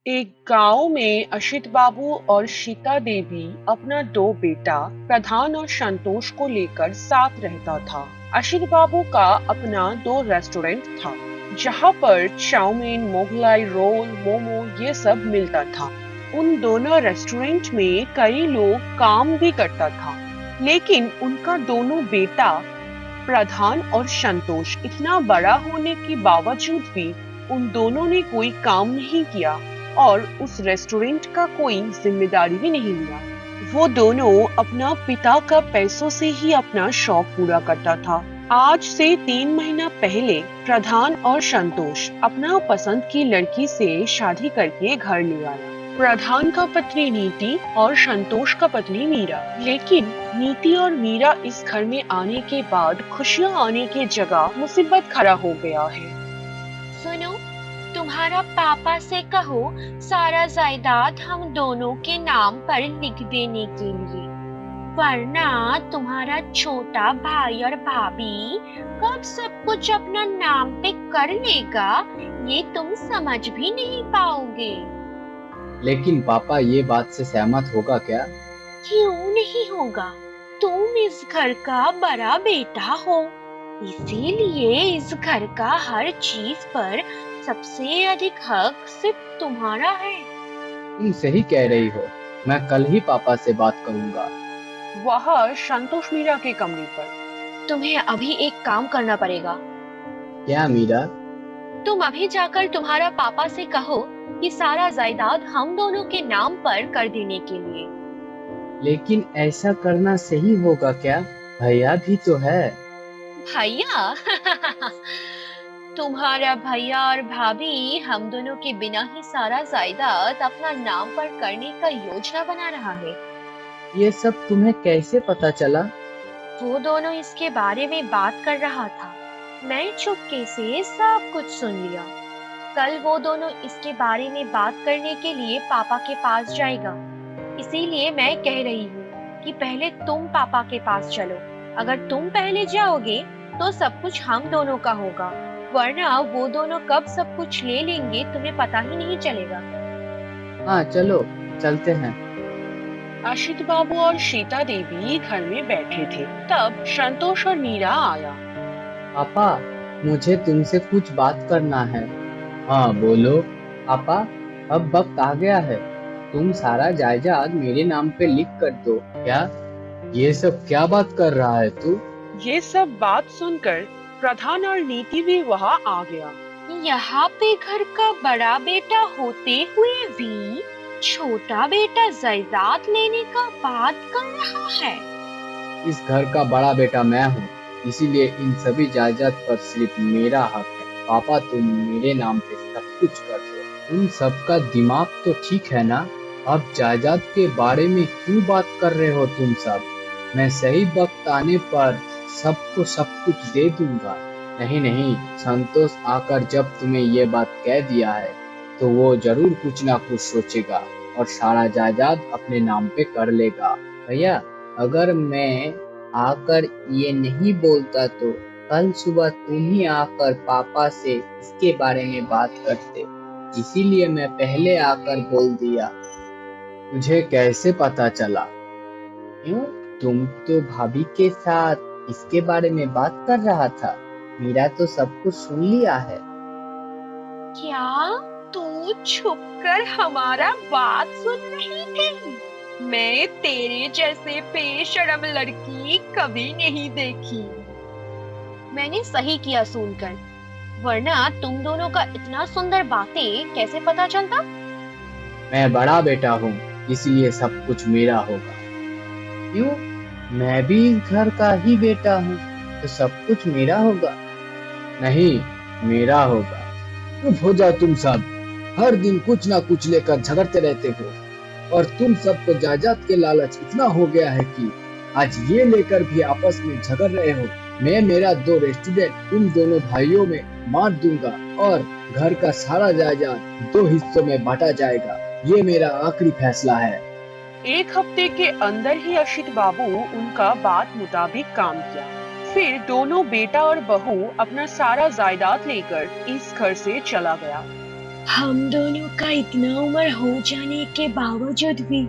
एक गांव में अशित बाबू और सीता देवी अपना दो बेटा प्रधान और संतोष को लेकर साथ रहता था। अशित बाबू का अपना दो रेस्टोरेंट था जहां पर चाउमीन, मोगलाई रोल, मोमो ये सब मिलता था। उन दोनों रेस्टोरेंट में कई लोग काम भी करता था, लेकिन उनका दोनों बेटा प्रधान और संतोष इतना बड़ा होने के बावजूद भी उन दोनों ने कोई काम नहीं किया और उस रेस्टोरेंट का कोई जिम्मेदारी भी नहीं लिया। वो दोनों अपना पिता का पैसों से ही अपना शौक पूरा करता था। आज से 3 महीना पहले प्रधान और संतोष अपना पसंद की लड़की से शादी करके घर ले आया। प्रधान का पत्नी नीति और संतोष का पत्नी मीरा। लेकिन नीति और मीरा इस घर में आने के बाद खुशियां आने की जगह मुसीबत खड़ा हो गया है। सुनो, तुम्हारा पापा से कहो सारा जायदाद हम दोनों के नाम पर लिख देने के लिए, वरना तुम्हारा छोटा भाई और भाभी कब सब कुछ अपना नाम पे कर लेगा ये तुम समझ भी नहीं पाओगे। लेकिन पापा ये बात से सहमत होगा क्या? क्यों नहीं होगा? तुम इस घर का बड़ा बेटा हो, इसीलिए इस घर का हर चीज पर सबसे अधिक हक सिर्फ तुम्हारा है। तुम सही कह रही हो, मैं कल ही पापा से बात करूंगा। वह संतोष मीरा के कमरे पर। तुम्हें अभी एक काम करना पड़ेगा। क्या मीरा? तुम अभी जाकर तुम्हारा पापा से कहो कि सारा जायदाद हम दोनों के नाम पर कर देने के लिए। लेकिन ऐसा करना सही होगा क्या? भैया भी तो है। भैया? तुम्हारा भैया और भाभी हम दोनों के बिना ही सारा जायदाद अपना नाम पर करने का योजना बना रहा है। ये सब तुम्हें कैसे पता चला? वो दोनों इसके बारे में बात कर रहा था, मैं चुपके से सब कुछ सुन लिया। कल वो दोनों इसके बारे में बात करने के लिए पापा के पास जाएगा, इसीलिए मैं कह रही हूँ कि पहले तुम पापा के पास चलो। अगर तुम पहले जाओगे तो सब कुछ हम दोनों का होगा, वरना वो दोनों कब सब कुछ ले लेंगे तुम्हें पता ही नहीं चलेगा। हाँ चलो, चलते हैं। अशित बाबू और सीता देवी घर में बैठे थे, तब संतोष और मीरा आया। पापा, मुझे तुमसे कुछ बात करना है। हाँ बोलो। पापा, अब वक्त आ गया है, तुम सारा जायदाद मेरे नाम पे लिख कर दो। क्या? ये सब क्या बात कर रहा है तू? ये सब बात सुनकर प्रधान और नीति भी वहाँ आ गया। यहाँ पे घर का बड़ा बेटा होते हुए भी छोटा बेटा जायदाद लेने का बात कर रहा है। इस घर का बड़ा बेटा मैं हूँ, इसीलिए इन सभी जायदाद पर सिर्फ मेरा हक है। पापा, तुम मेरे नाम पे सब कुछ कर दो। उन सबका दिमाग तो ठीक है ना? अब जायदाद के बारे में क्यों बात कर रहे हो तुम सब? मैं सही वक्त आने पर सबको सब कुछ दे दूंगा। नहीं नहीं, संतोष आकर जब तुम्हें ये बात कह दिया है तो वो जरूर कुछ ना कुछ सोचेगा और सारा जायदाद अपने नाम पे कर लेगा। भैया, अगर मैं आकर ये नहीं बोलता तो कल सुबह तुम ही आकर पापा से इसके बारे में बात करते, इसीलिए मैं पहले आकर बोल दिया। तुझे कैसे पता चला? क्यों? तुम तो भाभी के साथ इसके बारे में बात कर रहा था। मीरा तो सब कुछ सुन लिया है। क्या तू छुपकर हमारा बात सुन रही थी? मैं तेरे जैसे बेशर्म लड़की कभी नहीं देखी। मैंने सही किया सुनकर, वरना तुम दोनों का इतना सुंदर बातें कैसे पता चलता? मैं बड़ा बेटा हूँ, इसलिए सब कुछ मेरा होगा। क्यों? मैं भी इस घर का ही बेटा हूँ, तो सब कुछ मेरा होगा। नहीं, मेरा होगा। चुप हो जाओ तुम सब, हर दिन कुछ ना कुछ लेकर झगड़ते रहते हो और तुम सबको जायदाद के लालच इतना हो गया है कि आज ये लेकर भी आपस में झगड़ रहे हो। मैं मेरा दो रेस्टोरेंट तुम दोनों भाइयों में बांट दूंगा और घर का सारा जायदाद दो हिस्सों में बांटा जाएगा। ये मेरा आखिरी फैसला है। एक हफ्ते के अंदर ही अशित बाबू उनका बात मुताबिक काम किया। फिर दोनों बेटा और बहू अपना सारा जायदाद लेकर इस घर से चला गया। हम दोनों का इतना उम्र हो जाने के बावजूद भी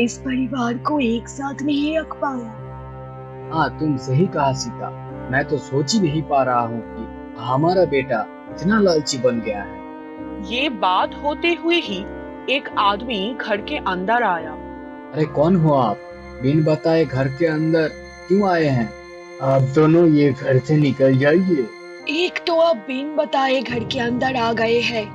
इस परिवार को एक साथ नहीं रख पाया। हाँ, तुम सही कहा सीता। मैं तो सोच ही नहीं पा रहा हूँ कि हमारा बेटा इतना लालची बन गया है। ये बात होते हुए ही एक आदमी घर के अंदर आया। अरे कौन हो आप? बिन बताए घर के अंदर क्यों आए हैं? आप दोनों ये घर से निकल जाइए। एक तो आप बिन बताए घर के अंदर आ गए हैं,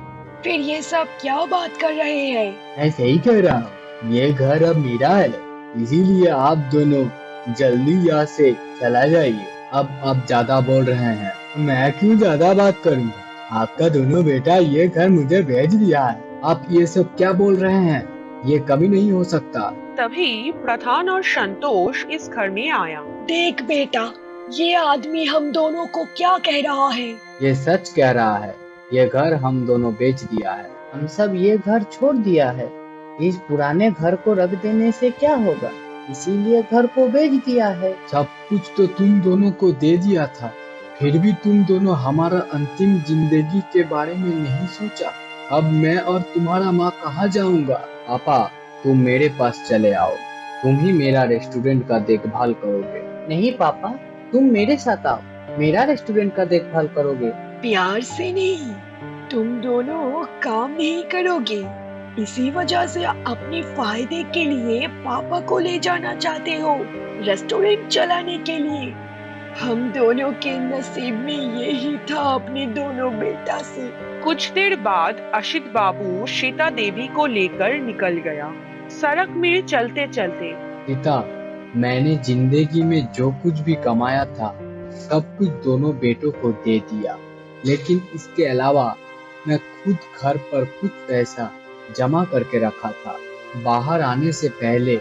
फिर ये सब क्या बात कर रहे हैं? मैं सही कह रहा हूँ, ये घर अब मेरा है, इसीलिए आप दोनों जल्दी यहाँ से चला जाइए। अब आप ज्यादा बोल रहे हैं। मैं क्यों ज्यादा बात करूँगा? आपका दोनों बेटा ये घर मुझे भेज दिया है। आप ये सब क्या बोल रहे हैं? ये कभी नहीं हो सकता। तभी प्रधान और संतोष इस घर में आया। देख बेटा, ये आदमी हम दोनों को क्या कह रहा है? ये सच कह रहा है। ये घर हम दोनों बेच दिया है। हम सब ये घर छोड़ दिया है। इस पुराने घर को रख देने से क्या होगा, इसीलिए घर को बेच दिया है। सब कुछ तो तुम दोनों को दे दिया था, फिर भी तुम दोनों हमारा अंतिम जिंदगी के बारे में नहीं सोचा। अब मैं और तुम्हारा माँ कहाँ जाऊंगा? पापा, तुम मेरे पास चले आओ। तुम ही मेरा रेस्टोरेंट का देखभाल करोगे। नहीं पापा, तुम मेरे साथ आओ, मेरा रेस्टोरेंट का देखभाल करोगे। प्यार से नहीं, तुम दोनों काम नहीं करोगे। इसी वजह से अपने फायदे के लिए पापा को ले जाना चाहते हो रेस्टोरेंट चलाने के लिए। हम दोनों के नसीब में यही था अपने दोनों बेटा से। कुछ देर बाद अशित बाबू सीता देवी को लेकर निकल गया। सड़क में चलते चलते सीता, मैंने जिंदगी में जो कुछ भी कमाया था सब कुछ दोनों बेटों को दे दिया, लेकिन इसके अलावा मैं खुद घर पर कुछ पैसा जमा करके रखा था। बाहर आने से पहले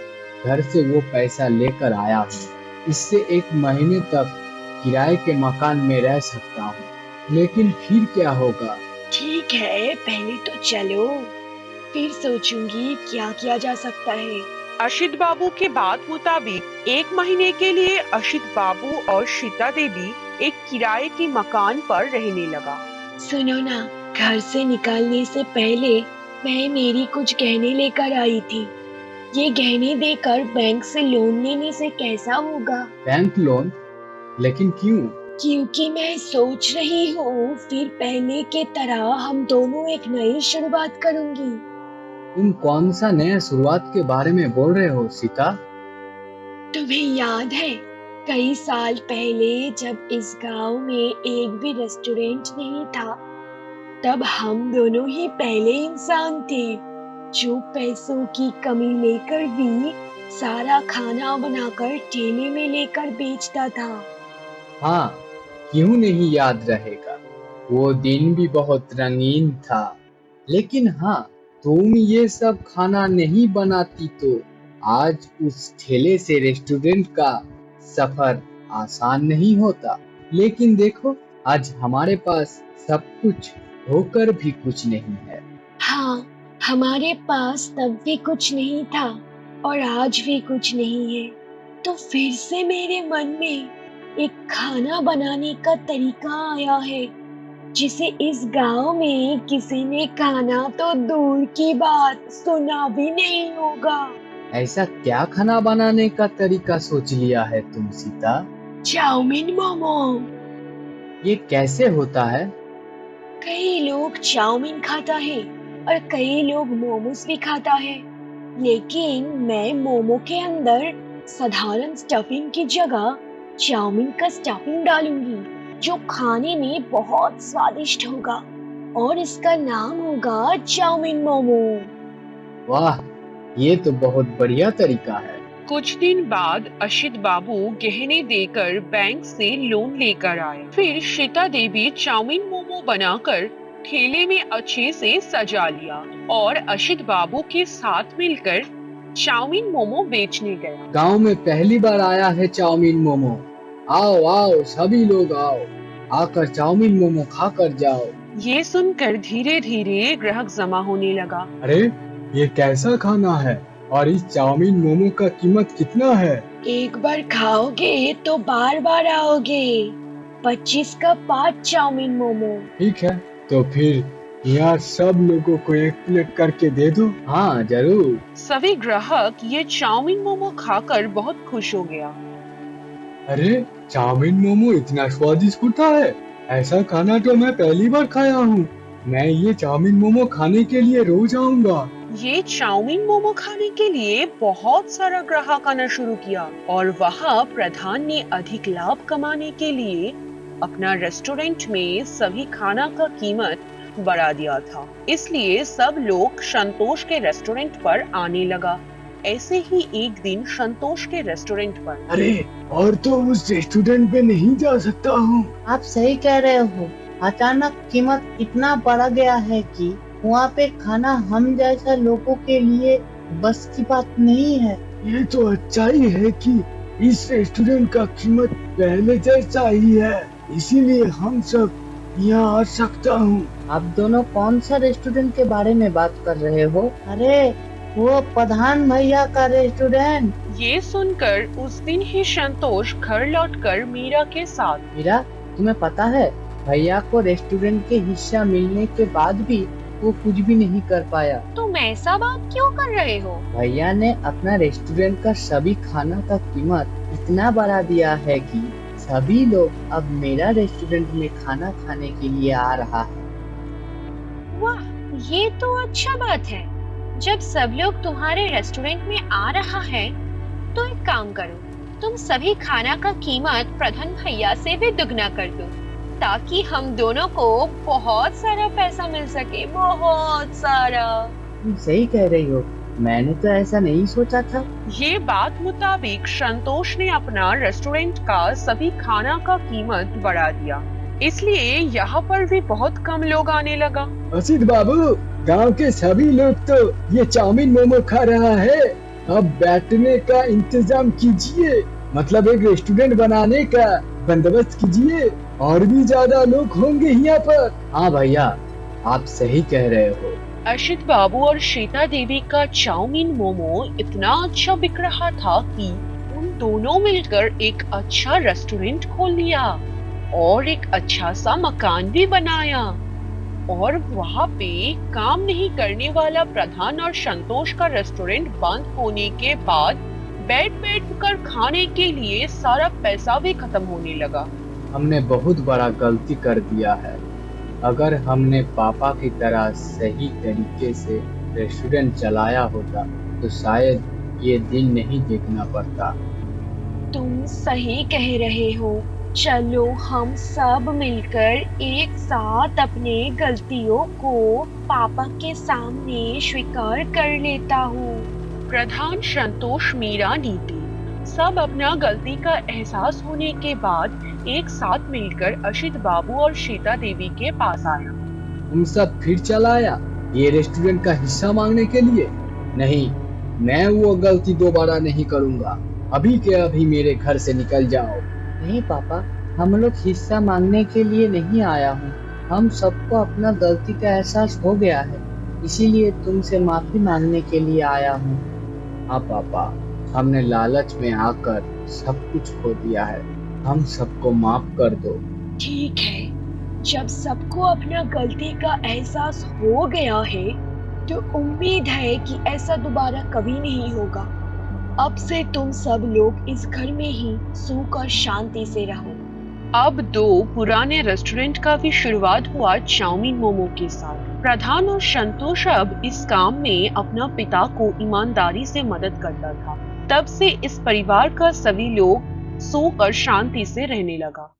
घर से वो पैसा लेकर आया हूँ। इससे 1 महीने तक किराए के मकान में रह सकता हूँ, लेकिन फिर क्या होगा? ठीक है, पहले तो चलो, फिर सोचूंगी क्या किया जा सकता है। अशित बाबू के बात मुताबिक 1 महीने के लिए अशित बाबू और सीता देवी एक किराए के मकान पर रहने लगा। सुनो ना, घर से निकालने से पहले मैं मेरी कुछ गहने लेकर आई थी। ये गहने देकर बैंक से लोन लेने से कैसा होगा? Bank loan? लेकिन क्यों? क्योंकि मैं सोच रही हूँ फिर पहले के तरह हम दोनों एक नई शुरुआत करूंगी। तुम कौन सा नया शुरुआत के बारे में बोल रहे हो सीता? तुम्हें याद है कई साल पहले जब इस गांव में एक भी रेस्टोरेंट नहीं था, तब हम दोनों ही पहले इंसान थे जो पैसों की कमी लेकर भी सारा खाना बनाकर ठेले में लेकर बेचता था। हाँ, क्यों नहीं याद रहेगा। वो दिन भी बहुत रंगीन था। लेकिन हाँ, तुम ये सब खाना नहीं बनाती तो आज उस ठेले से रेस्टोरेंट का सफर आसान नहीं होता। लेकिन देखो, आज हमारे पास सब कुछ होकर भी कुछ नहीं है। हाँ, हमारे पास तब भी कुछ नहीं था और आज भी कुछ नहीं है। तो फिर से मेरे मन में एक खाना बनाने का तरीका आया है जिसे इस गांव में किसी ने खाना तो दूर की बात सुना भी नहीं होगा। ऐसा क्या खाना बनाने का तरीका सोच लिया है तुम सीता? चाउमीन मोमो। ये कैसे होता है? कई लोग चाउमीन खाता है और कई लोग मोमोस भी खाता है, लेकिन मैं मोमो के अंदर साधारण स्टफिंग की जगह चाउमीन का स्टफिंग डालूंगी जो खाने में बहुत स्वादिष्ट होगा और इसका नाम होगा चाउमीन मोमो। वाह, ये तो बहुत बढ़िया तरीका है। कुछ दिन बाद अशित बाबू गहने देकर बैंक से लोन लेकर आए। फिर सीता देवी चाउमीन मोमो बनाकर ठेले में अच्छे से सजा लिया और अशित बाबू के साथ मिलकर चाउमीन मोमो बेचने गया। गांव में पहली बार आया है चाउमीन मोमो। आओ आओ, सभी लोग आओ, आकर चाउमीन मोमो खाकर जाओ। ये सुनकर धीरे धीरे ग्राहक जमा होने लगा। अरे, ये कैसा खाना है और इस चाउमीन मोमो का कीमत कितना है? एक बार खाओगे तो बार बार आओगे। 25 का 5 चाउमीन मोमो। ठीक है, तो फिर यार सब लोगों को एक प्लेट करके दे दो। हाँ जरूर। सभी ग्राहक ये चाउमीन मोमो खाकर बहुत खुश हो गया। अरे चाउमीन मोमो इतना स्वादिष्ट होता है, ऐसा खाना तो मैं पहली बार खाया हूँ। मैं ये चाउमीन मोमो खाने के लिए रोज आऊंगा। ये चाउमीन मोमो खाने के लिए बहुत सारा ग्राहक आना शुरू किया और वहाँ प्रधान ने अधिक लाभ कमाने के लिए अपना रेस्टोरेंट में सभी खाना का कीमत बढ़ा दिया था। इसलिए सब लोग संतोष के रेस्टोरेंट पर आने लगा। ऐसे ही एक दिन संतोष के रेस्टोरेंट पर अरे और तो उस रेस्टोरेंट पे नहीं जा सकता हूँ। आप सही कह रहे हो, अचानक कीमत इतना बढ़ गया है कि वहाँ पे खाना हम जैसा लोगों के लिए बस की बात नहीं है। ये तो अच्छा ही है कि इस रेस्टोरेंट का कीमत पहले जैसा ही है, इसीलिए हम सब यहाँ आ सकता हूँ। आप दोनों कौन सा रेस्टोरेंट के बारे में बात कर रहे हो? अरे वो प्रधान भैया का रेस्टोरेंट। ये सुनकर उस दिन ही संतोष घर लौटकर मीरा के साथ मीरा, तुम्हें पता है भैया को रेस्टोरेंट के हिस्सा मिलने के बाद भी वो कुछ भी नहीं कर पाया। तुम ऐसा बात क्यों कर रहे हो? भैया ने अपना रेस्टोरेंट का सभी खाना का कीमत इतना बढ़ा दिया है कि सभी लोग अब मेरा रेस्टोरेंट में खाना खाने के लिए आ रहा है। वाह, ये तो अच्छा बात है। जब सब लोग तुम्हारे रेस्टोरेंट में आ रहा है तो एक काम करो, तुम सभी खाना का कीमत प्रधान भैया से भी दुगना कर दो ताकि हम दोनों को बहुत सारा पैसा मिल सके, बहुत सारा। तुम सही कह रही हो, मैंने तो ऐसा नहीं सोचा था। ये बात मुताबिक संतोष ने अपना रेस्टोरेंट का सभी खाना का कीमत बढ़ा दिया, इसलिए यहाँ पर भी बहुत कम लोग आने लगा। असित बाबू, गांव के सभी लोग तो ये चाउमीन मोमो खा रहा है, अब बैठने का इंतजाम कीजिए, मतलब एक रेस्टोरेंट बनाने का बंदोबस्त कीजिए, और भी ज्यादा लोग होंगे यहाँ पर। हाँ भैया, आप सही कह रहे हो। अशित बाबू और श्वेता देवी का चाउमीन मोमो इतना अच्छा बिक रहा था कि उन दोनों मिलकर एक अच्छा रेस्टोरेंट खोल लिया और एक अच्छा सा मकान भी बनाया। और वहाँ पे काम नहीं करने वाला प्रधान और संतोष का रेस्टोरेंट बंद होने के बाद बैठ कर खाने के लिए सारा पैसा भी खत्म होने लगा। हमने बहुत बड़ा गलती कर दिया है। अगर हमने पापा की तरह सही तरीके से रेस्टोरेंट चलाया होता तो शायद ये दिन नहीं देखना पड़ता। तुम सही कह रहे हो। चलो हम सब मिलकर एक साथ अपने गलतियों को पापा के सामने स्वीकार कर लेता हूँ। प्रधान, संतोष, मीरा, नीति सब अपना गलती का एहसास होने के बाद एक साथ मिलकर अशित बाबू और श्वेता देवी के पास आया। तुम सब फिर चला आया ये रेस्टोरेंट का हिस्सा मांगने के लिए? नहीं, मैं वो गलती दोबारा नहीं करूँगा। अभी के अभी मेरे घर से निकल जाओ। नहीं पापा, हम लोग हिस्सा मांगने के लिए नहीं आया हूँ। हम सबको अपना गलती का एहसास हो गया है, इसीलिए तुमसे माफी मांगने के लिए आया हूँ। हाँ पापा, हमने लालच में आकर सब कुछ खो दिया है, हम सबको माफ कर दो। ठीक है, जब सबको अपना गलती का एहसास हो गया है तो उम्मीद है कि ऐसा दोबारा कभी नहीं होगा। अब से तुम सब लोग इस घर में ही सुख और शांति से रहो। अब दो पुराने रेस्टोरेंट का भी शुरुआत हुआ चाउमीन मोमो के साथ। प्रधान और संतोष अब इस काम में अपना पिता को ईमानदारी से मदद करता था। तब से इस परिवार का सभी लोग सुख और शांति से रहने लगा।